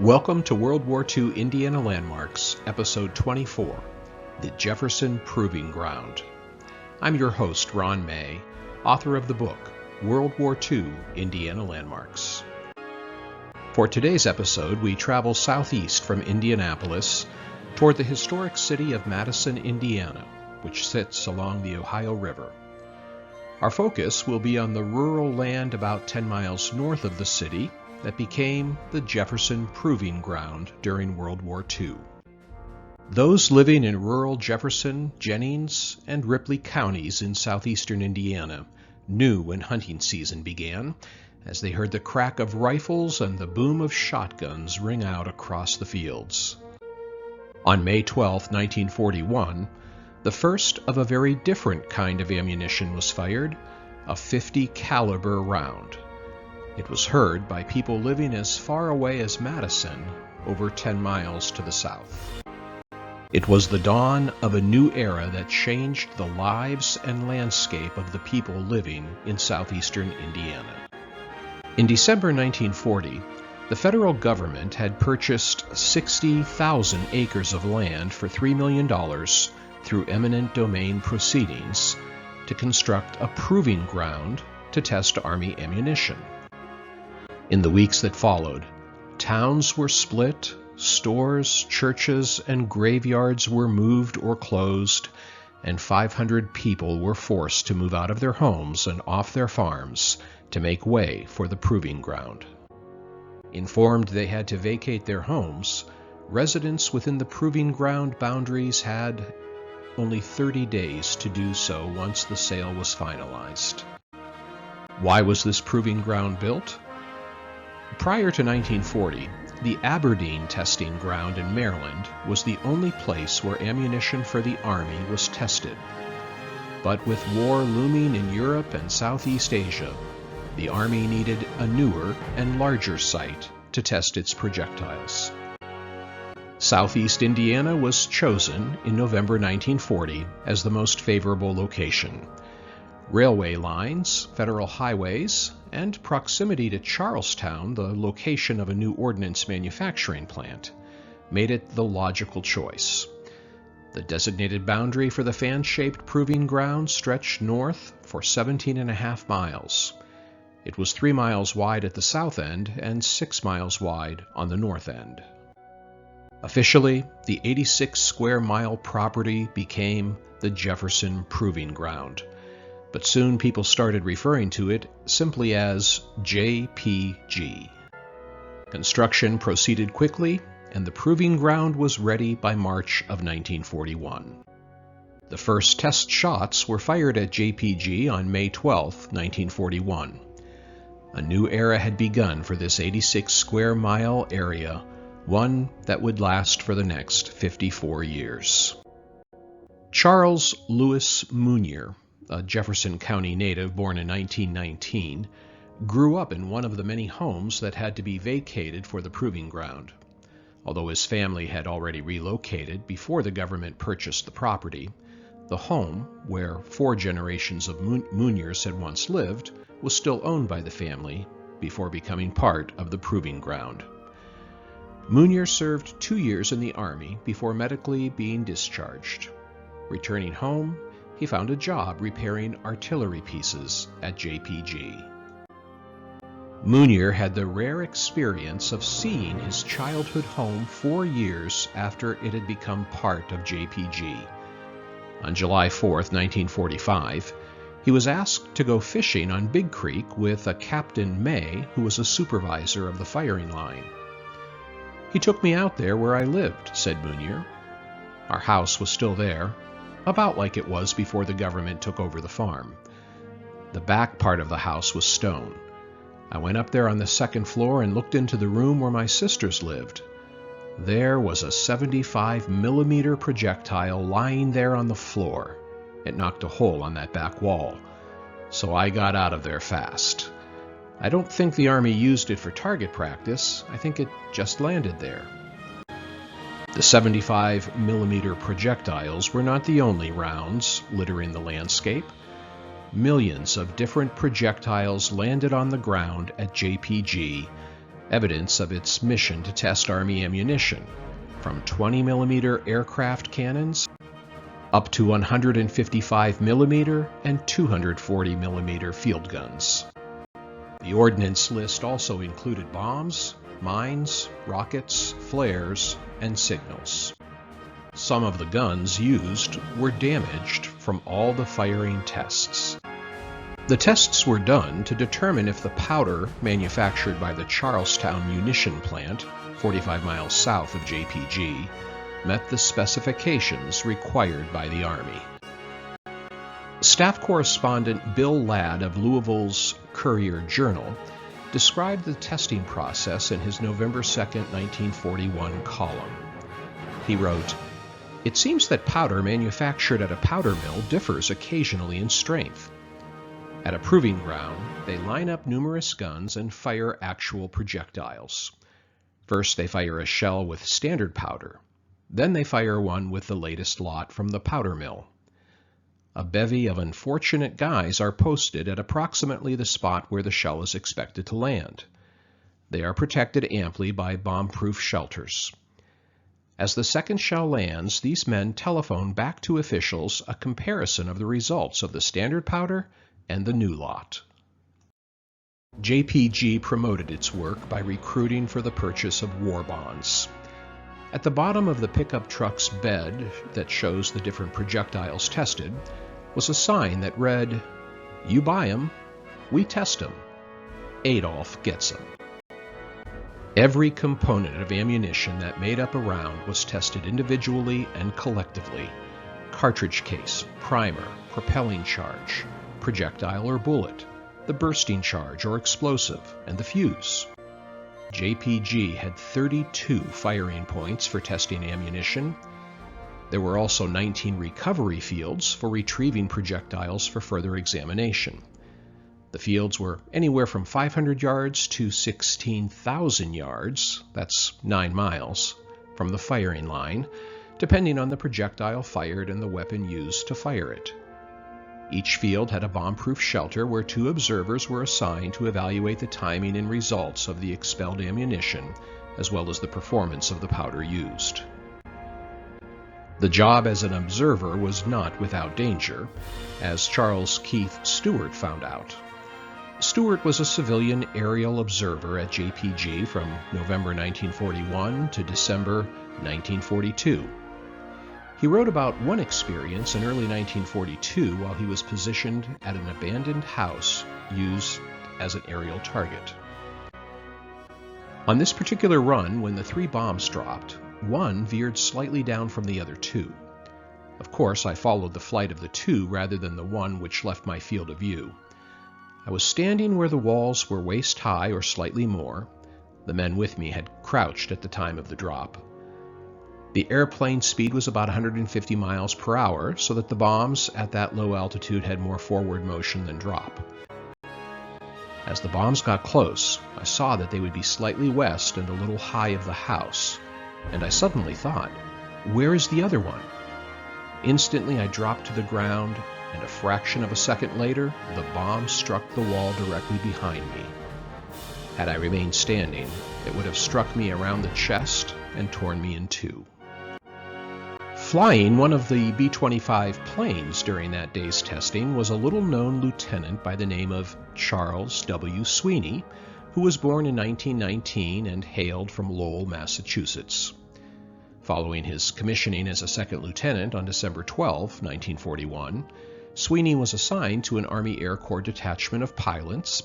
Welcome to World War II Indiana Landmarks, Episode 24, The Jefferson Proving Ground. I'm your host, Ron May, author of the book, World War II Indiana Landmarks. For today's episode, we travel southeast from Indianapolis toward the historic city of Madison, Indiana, which sits along the Ohio River. Our focus will be on the rural land about 10 miles north of the city that became the Jefferson Proving Ground during World War II. Those living in rural Jefferson, Jennings, and Ripley counties in southeastern Indiana knew when hunting season began, as they heard the crack of rifles and the boom of shotguns ring out across the fields. On May 12, 1941, the first of a very different kind of ammunition was fired, a .50 caliber round. It was heard by people living as far away as Madison, over 10 miles to the south. It was the dawn of a new era that changed the lives and landscape of the people living in southeastern Indiana. In December 1940, the federal government had purchased 60,000 acres of land for $3 million through eminent domain proceedings to construct a proving ground to test Army ammunition. In the weeks that followed, towns were split, stores, churches, and graveyards were moved or closed, and 500 people were forced to move out of their homes and off their farms to make way for the proving ground. Informed they had to vacate their homes, residents within the proving ground boundaries had only 30 days to do so once the sale was finalized. Why was this proving ground built? Prior to 1940, the Aberdeen testing ground in Maryland was the only place where ammunition for the Army was tested. But with war looming in Europe and Southeast Asia, the Army needed a newer and larger site to test its projectiles. Southeast Indiana was chosen in November 1940 as the most favorable location. Railway lines, federal highways, and proximity to Charlestown, the location of a new ordnance manufacturing plant, made it the logical choice. The designated boundary for the fan-shaped proving ground stretched north for 17.5 miles. It was 3 miles wide at the south end and 6 miles wide on the north end. Officially, the 86-square-mile property became the Jefferson Proving Ground, but soon people started referring to it simply as JPG. Construction proceeded quickly, and the proving ground was ready by March of 1941. The first test shots were fired at JPG on May 12, 1941. A new era had begun for this 86-square-mile area, one that would last for the next 54 years. Charles Lewis Munier, a Jefferson County native born in 1919, grew up in one of the many homes that had to be vacated for the proving ground. Although his family had already relocated before the government purchased the property, the home, where 4 generations of Muniers had once lived, was still owned by the family before becoming part of the proving ground. Munier served 2 years in the Army before medically being discharged. Returning home, he found a job repairing artillery pieces at JPG. Munier had the rare experience of seeing his childhood home 4 years after it had become part of JPG. On July 4, 1945, he was asked to go fishing on Big Creek with a Captain May, who was a supervisor of the firing line. "He took me out there where I lived," said Munier. "Our house was still there, about like it was before the government took over the farm. The back part of the house was stone. I went up there on the second floor and looked into the room where my sisters lived. There was a 75-millimeter projectile lying there on the floor. It knocked a hole on that back wall, so I got out of there fast. I don't think the Army used it for target practice. I think it just landed there." The 75-millimeter projectiles were not the only rounds littering the landscape. Millions of different projectiles landed on the ground at JPG evidence of its mission to test Army ammunition, from 20mm aircraft cannons up to 155mm and 240mm field guns. The ordnance list also included bombs, mines, rockets, flares, and signals. Some of the guns used were damaged from all the firing tests. The tests were done to determine if the powder manufactured by the Charlestown munition plant, 45 miles south of JPG, met the specifications required by the Army. Staff Correspondent Bill Ladd of Louisville's Courier-Journal described the testing process in his November 2, 1941 column. He wrote, "It seems that powder manufactured at a powder mill differs occasionally in strength. At a proving ground, they line up numerous guns and fire actual projectiles. First, they fire a shell with standard powder. Then they fire one with the latest lot from the powder mill. A bevy of unfortunate guys are posted at approximately the spot where the shell is expected to land. They are protected amply by bomb-proof shelters. As the second shell lands, these men telephone back to officials a comparison of the results of the standard powder and the new lot." JPG promoted its work by recruiting for the purchase of war bonds. At the bottom of the pickup truck's bed that shows the different projectiles tested was a sign that read, "You buy 'em, we test 'em. Adolf gets 'em." Every component of ammunition that made up a round was tested individually and collectively: cartridge case, primer, propelling charge, projectile or bullet, the bursting charge or explosive, and the fuse. JPG had 32 firing points for testing ammunition. There were also 19 recovery fields for retrieving projectiles for further examination. The fields were anywhere from 500 yards to 16,000 yards, that's 9 miles, from the firing line, depending on the projectile fired and the weapon used to fire it. Each field had a bomb-proof shelter where 2 observers were assigned to evaluate the timing and results of the expelled ammunition, as well as the performance of the powder used. The job as an observer was not without danger, as Charles Keith Stewart found out. Stewart was a civilian aerial observer at JPG from November 1941 to December 1942. He wrote about one experience in early 1942 while he was positioned at an abandoned house used as an aerial target. On this particular run, when the 3 bombs dropped, one veered slightly down from the other 2. Of course, I followed the flight of the 2 rather than the one which left my field of view. I was standing where the walls were waist high or slightly more. The men with me had crouched at the time of the drop. The airplane speed was about 150 miles per hour, so that the bombs at that low altitude had more forward motion than drop. As the bombs got close, I saw that they would be slightly west and a little high of the house, and I suddenly thought, where is the other one? Instantly I dropped to the ground, and a fraction of a second later, the bomb struck the wall directly behind me. Had I remained standing, it would have struck me around the chest and torn me in 2. Flying one of the B-25 planes during that day's testing was a little-known lieutenant by the name of Charles W. Sweeney, who was born in 1919 and hailed from Lowell, Massachusetts. Following his commissioning as a second lieutenant on December 12, 1941, Sweeney was assigned to an Army Air Corps detachment of pilots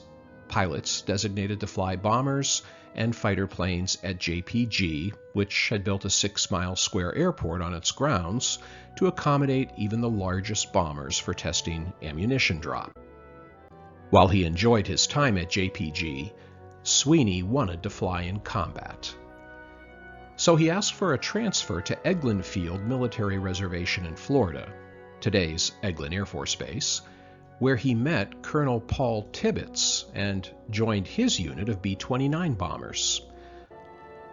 designated to fly bombers and fighter planes at JPG, which had built a 6-mile square airport on its grounds to accommodate even the largest bombers for testing ammunition drop. While he enjoyed his time at JPG, Sweeney wanted to fly in combat. So he asked for a transfer to Eglin Field Military Reservation in Florida, today's Eglin Air Force Base, where he met Colonel Paul Tibbets and joined his unit of B-29 bombers.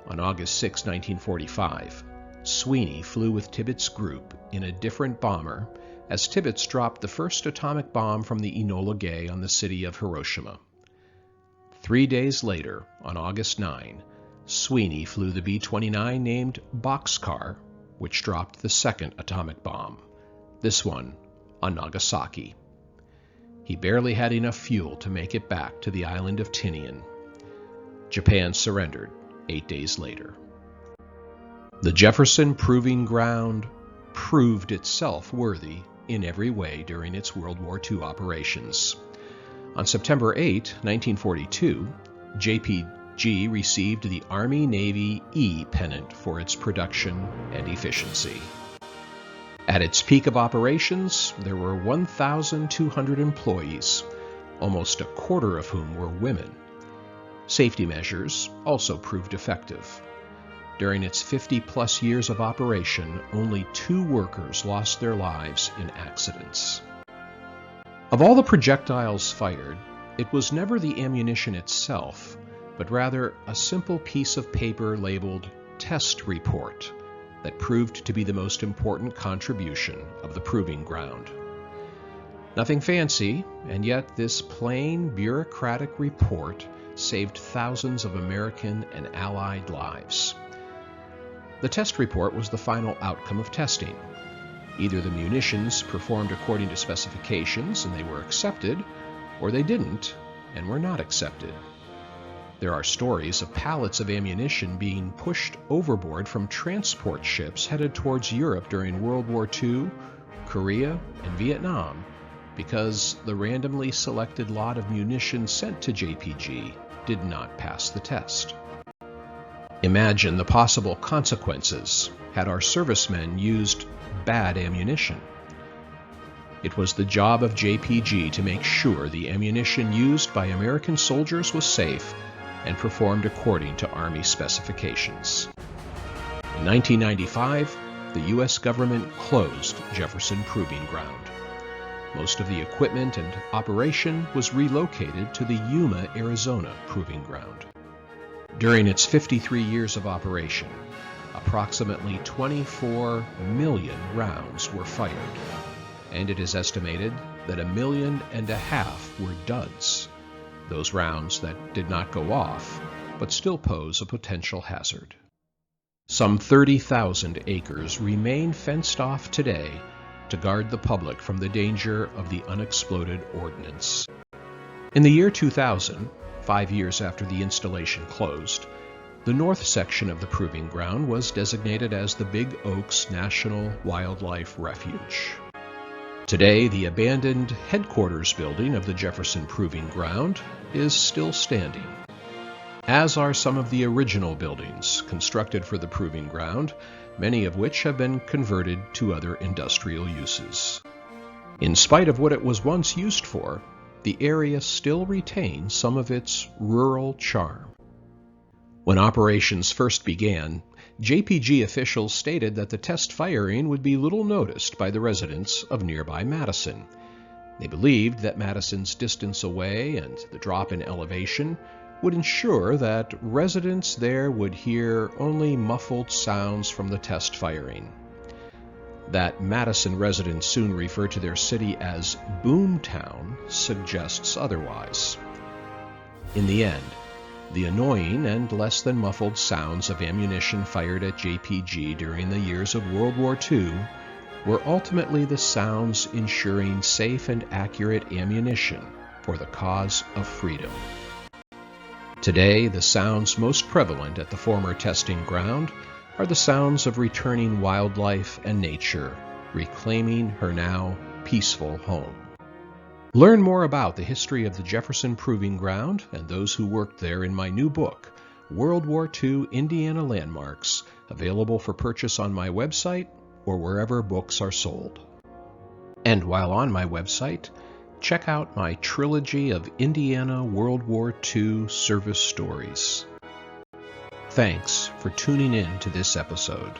On August 6, 1945, Sweeney flew with Tibbets' group in a different bomber as Tibbets dropped the first atomic bomb from the Enola Gay on the city of Hiroshima. 3 days later, on August 9, Sweeney flew the B-29 named Boxcar, which dropped the second atomic bomb, this one on Nagasaki. He barely had enough fuel to make it back to the island of Tinian. Japan surrendered 8 days later. The Jefferson Proving Ground proved itself worthy in every way during its World War II operations. On September 8, 1942, JPG received the Army-Navy E pennant for its production and efficiency. At its peak of operations, there were 1,200 employees, almost a quarter of whom were women. Safety measures also proved effective. During its 50-plus years of operation, only 2 workers lost their lives in accidents. Of all the projectiles fired, it was never the ammunition itself, but rather a simple piece of paper labeled "Test Report" that proved to be the most important contribution of the Proving Ground. Nothing fancy, and yet this plain, bureaucratic report saved thousands of American and Allied lives. The test report was the final outcome of testing. Either the munitions performed according to specifications and they were accepted, or they didn't and were not accepted. There are stories of pallets of ammunition being pushed overboard from transport ships headed towards Europe during World War II, Korea, and Vietnam because the randomly selected lot of munitions sent to JPG did not pass the test. Imagine the possible consequences had our servicemen used bad ammunition. It was the job of JPG to make sure the ammunition used by American soldiers was safe and performed according to Army specifications. In 1995, the U.S. government closed Jefferson Proving Ground. Most of the equipment and operation was relocated to the Yuma, Arizona Proving Ground. During its 53 years of operation, approximately 24 million rounds were fired, and it is estimated that 1.5 million were duds, those rounds that did not go off, but still pose a potential hazard. Some 30,000 acres remain fenced off today to guard the public from the danger of the unexploded ordnance. In the year 2000, 5 years after the installation closed, the north section of the Proving Ground was designated as the Big Oaks National Wildlife Refuge. Today, the abandoned headquarters building of the Jefferson Proving Ground is still standing, as are some of the original buildings constructed for the Proving Ground, many of which have been converted to other industrial uses. In spite of what it was once used for, the area still retains some of its rural charm. When operations first began, JPG officials stated that the test firing would be little noticed by the residents of nearby Madison. They believed that Madison's distance away and the drop in elevation would ensure that residents there would hear only muffled sounds from the test firing. That Madison residents soon refer to their city as Boomtown suggests otherwise. In the end, the annoying and less than muffled sounds of ammunition fired at JPG during the years of World War II were ultimately the sounds ensuring safe and accurate ammunition for the cause of freedom. Today, the sounds most prevalent at the former testing ground are the sounds of returning wildlife and nature, reclaiming her now peaceful home. Learn more about the history of the Jefferson Proving Ground and those who worked there in my new book, World War II Indiana Landmarks, available for purchase on my website or wherever books are sold. And while on my website, check out my trilogy of Indiana World War II service stories. Thanks for tuning in to this episode.